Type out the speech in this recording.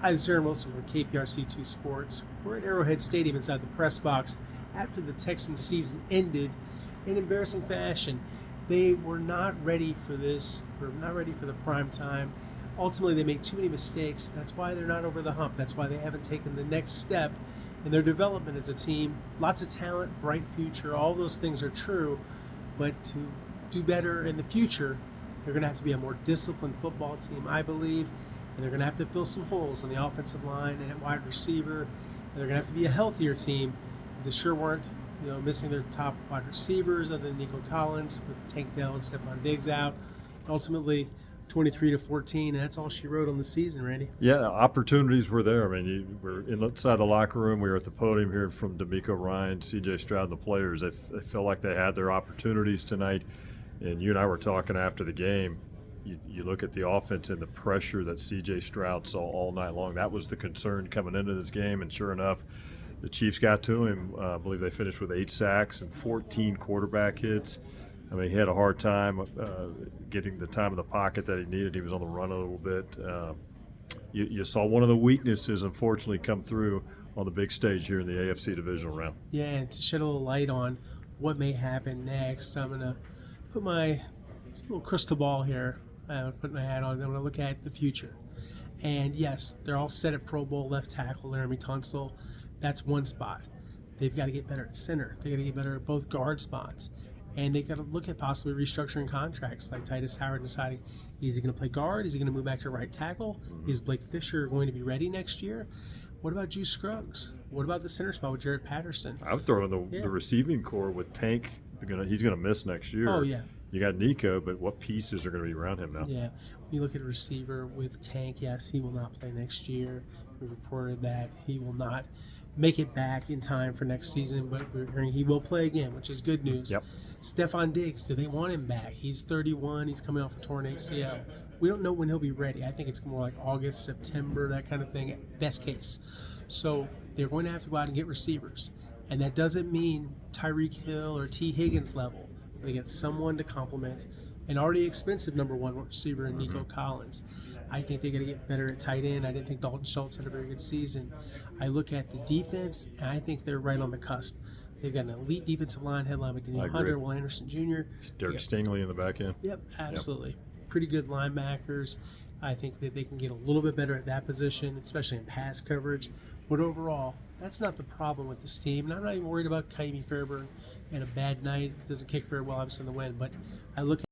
Hi, this is Aaron Wilson from KPRC2 Sports. We're at Arrowhead Stadium inside the press box after the Texans season ended in embarrassing fashion. They were not ready for this. They're not ready for the prime time. Ultimately, they made too many mistakes. That's why they're not over the hump. That's why they haven't taken the next step in their development as a team. Lots of talent, bright future, all those things are true. But to do better in the future, they're going to have to be a more disciplined football team, I believe. And they're going to have to fill some holes on the offensive line and at wide receiver. And they're going to have to be a healthier team. They sure weren't, missing their top wide receivers other than Nico Collins with Tank Dell and Stephon Diggs out. Ultimately, 23-14, and that's all she wrote on the season, Randy. Yeah, opportunities were there. I mean, you were inside the locker room. We were at the podium here from D'Amico Ryan, C.J. Stroud, and the players. They felt like they had their opportunities tonight. And you and I were talking after the game. You look at the offense and the pressure that C.J. Stroud saw all night long. That was the concern coming into this game, and sure enough, the Chiefs got to him. I believe they finished with 8 sacks and 14 quarterback hits. I mean, he had a hard time getting the time in the pocket that he needed. He was on the run a little bit. You saw one of the weaknesses, unfortunately, come through on the big stage here in the AFC divisional round. Yeah, and to shed a little light on what may happen next, I'm going to put my little crystal ball here. Put my hat on. I'm going to look at the future. And yes, they're all set at Pro Bowl left tackle, Laramie Tunsil. That's one spot. They've got to get better at center. They've got to get better at both guard spots. And they've got to look at possibly restructuring contracts, like Titus Howard deciding, is he going to play guard? Is he going to move back to right tackle? Is Blake Fisher going to be ready next year? What about Juice Scruggs? What about the center spot with Jared Patterson? I would throw in the receiving core with Tank. He's going to miss next year. Oh, yeah. You got Nico, but what pieces are going to be around him now? Yeah. When you look at a receiver with Tank, yes, he will not play next year. We reported that he will not make it back in time for next season, but we're hearing he will play again, which is good news. Yep. Stephon Diggs, do they want him back? He's 31. He's coming off a torn ACL. We don't know when he'll be ready. I think it's more like August, September, that kind of thing, best case. So they're going to have to go out and get receivers. And that doesn't mean Tyreek Hill or T. Higgins level. They get someone to complement an already expensive number one receiver in Nico Collins. I think they got to get better at tight end. I didn't think Dalton Schultz had a very good season. I look at the defense, and I think they're right on the cusp. They've got an elite defensive line, headline McDaniel Hunter, Will Anderson Jr. Derek Stingley in the back end. Yep, absolutely. Yep. Pretty good linebackers. I think that they can get a little bit better at that position, especially in pass coverage. But overall, that's not the problem with this team. And I'm not even worried about Kaimi Fairburn and a bad night. Doesn't kick very well, obviously, in the wind. But I look